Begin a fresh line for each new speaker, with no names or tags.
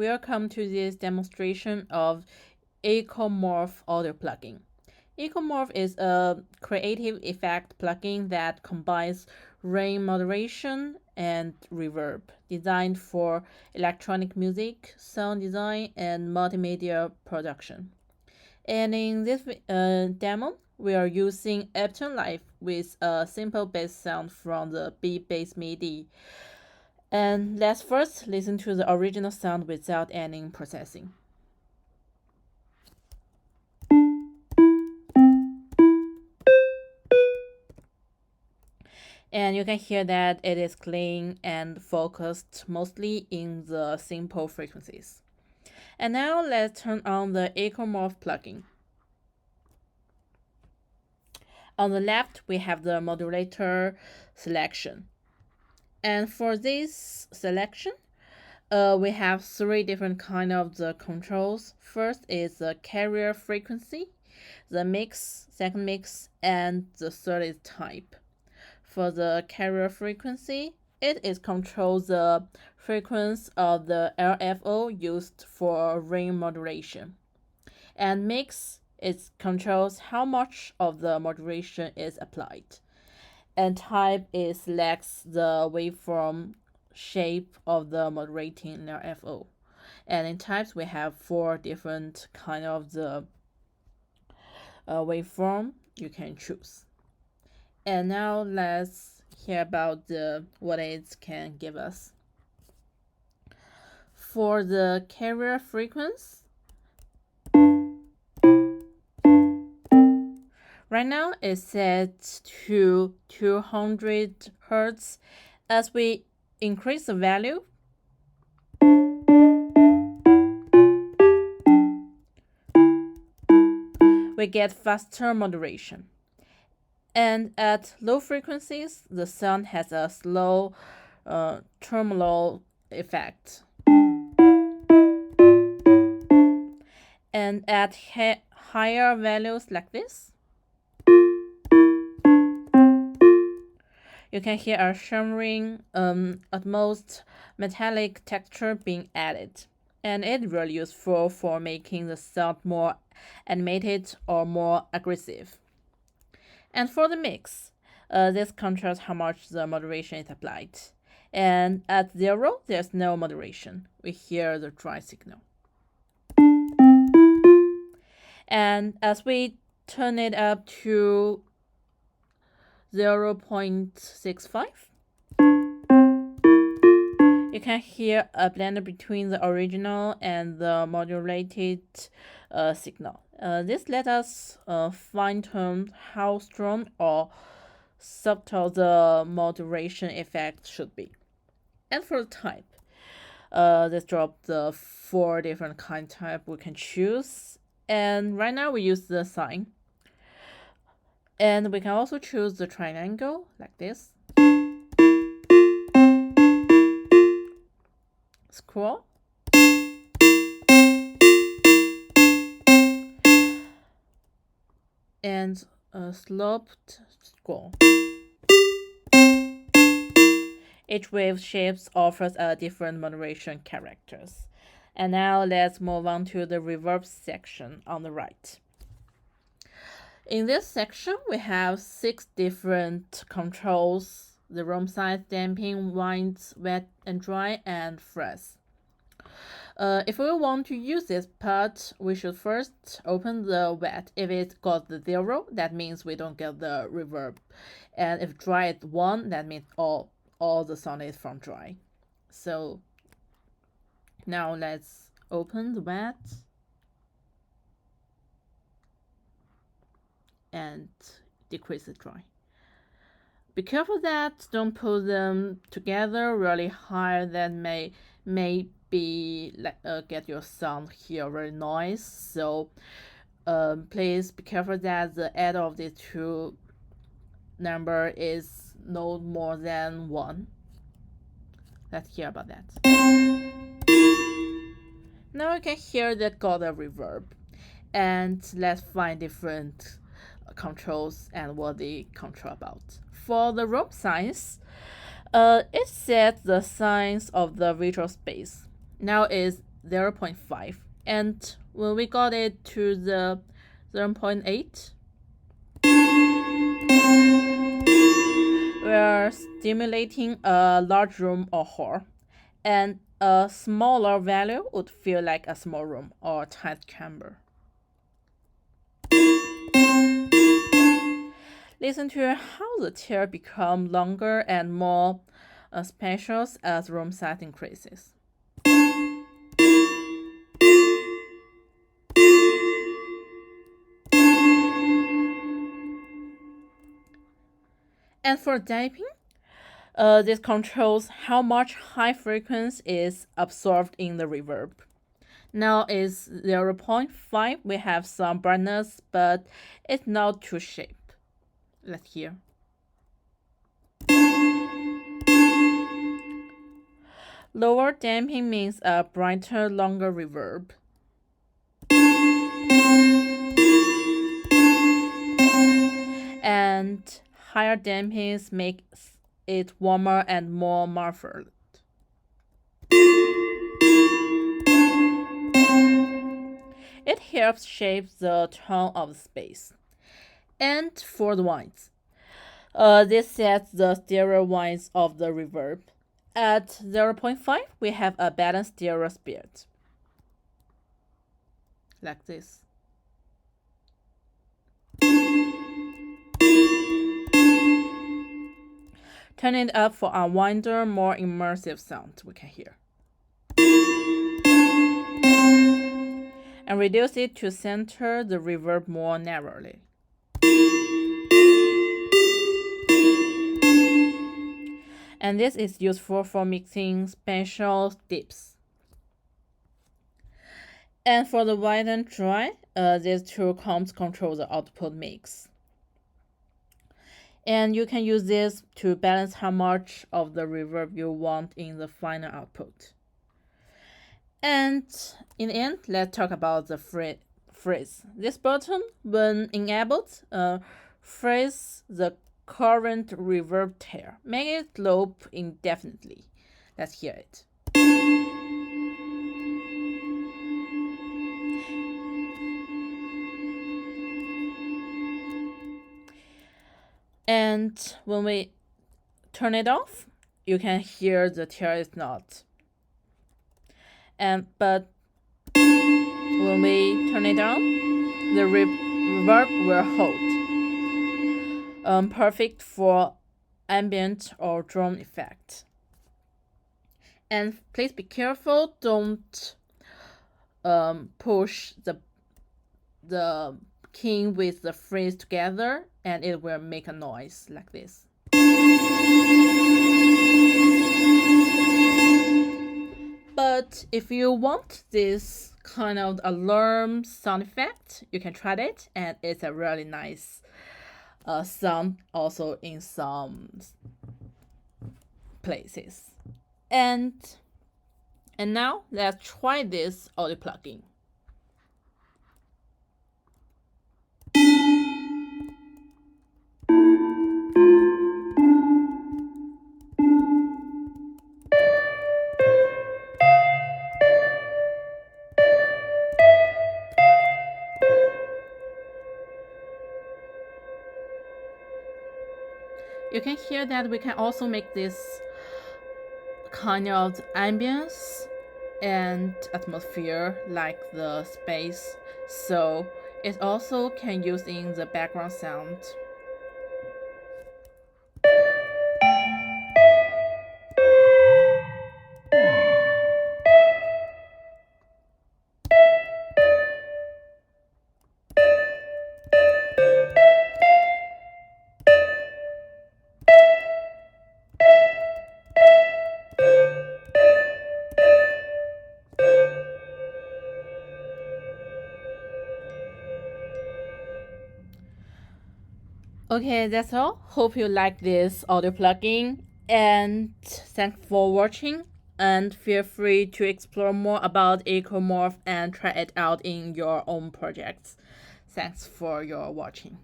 welcome to this demonstration of EchoMorph audio plugin. EchoMorph is a creative effect plugin that combines rain modulation and reverb, designed for electronic music, sound design, and multimedia production. And in this demo, we are using Ableton Live with a simple bass sound from the beat bass MIDI. And let's first listen to the original sound without any processing. And you can hear that it is clean and focused mostly in the simple frequencies. And now let's turn on the EchoMorph plugin. On the left, we have the modulator selection. And for this selection, we have three different kind of the controls. First is the carrier frequency, the mix, second mix, and the third is type. For the carrier frequency, it controls the frequency of the LFO used for ring modulation. And mix, it controls how much of the modulation is applied. And type is selects the waveform shape of the modulating LFO. And in types, we have four different kind of the waveform you can choose. And now let's hear about what it can give us. For the carrier frequency, right now it's set to 200 Hz. As we increase the value, we get faster modulation. And at low frequencies, the sound has a slow tremolo effect. And at higher values like this, you can hear a shimmering, almost metallic texture being added. And it's really useful for making the sound more animated or more aggressive. And for the mix, this controls how much the modulation is applied. And at 0, there's no modulation. We hear the dry signal. And as we turn it up to 0.65, you can hear a blend between the original and the modulated signal. This lets us fine-tune how strong or subtle the modulation effect should be. And for the type, let's drop the 4 different kind type we can choose. And right now we use the sine. And we can also choose the triangle like this. Scroll. And a sloped scroll. Each wave shapes offers a different modulation characters. And now let's move on to the reverb section on the right. In this section, we have 6 different controls: the room size, damping, winds, wet and dry, and fuzz. If we want to use this part, we should first open the wet. If it got the 0, that means we don't get the reverb. And if dry is 1, that means all the sound is from dry. So now let's open the wet and decrease the dry. Be careful that don't put them together really high. That may get your sound here very noise. So please be careful that the add of these 2 number is no more than 1. Let's hear about that. Now you can hear that got a reverb. And let's find different controls and what they control about. For the room size, it sets the size of the virtual space. Now is 0.5, and when we got it to the 0.8, we are stimulating a large room or hall, and a smaller value would feel like a small room or tight chamber. Listen to how the tail becomes longer and more spatial as room size increases. And for damping, this controls how much high frequency is absorbed in the reverb. Now is 0.5, we have some brightness, but it's not too sharp. Let's hear. Lower damping means a brighter, longer reverb. And higher dampings makes it warmer and more muffled. It helps shape the tone of the space. And for the winds, this sets the stereo winds of the reverb. At 0.5, we have a balanced stereo speed, like this. Turn it up for a wider, more immersive sound we can hear. And reduce it to center the reverb more narrowly. And this is useful for mixing spatial dips. And for the wide and dry, these two comps control the output mix. And you can use this to balance how much of the reverb you want in the final output. And in the end, let's talk about the freeze. This button, when enabled, freeze the current reverb tail, make it loop indefinitely. Let's hear it. And when we turn it off, you can hear the tail is not. But when we turn it on, the reverb will hold. Perfect for ambient or drone effect. And please be careful, don't push the king with the freeze together, and it will make a noise like this. But if you want this kind of alarm sound effect, you can try it, and it's a really nice sound also in some places. And now let's try this audio plugin. You can hear that we can also make this kind of ambience and atmosphere like the space, so it also can use in the background sound. Okay, that's all. Hope you like this audio plugin, and thanks for watching, and feel free to explore more about EchoMorph and try it out in your own projects. Thanks for your watching.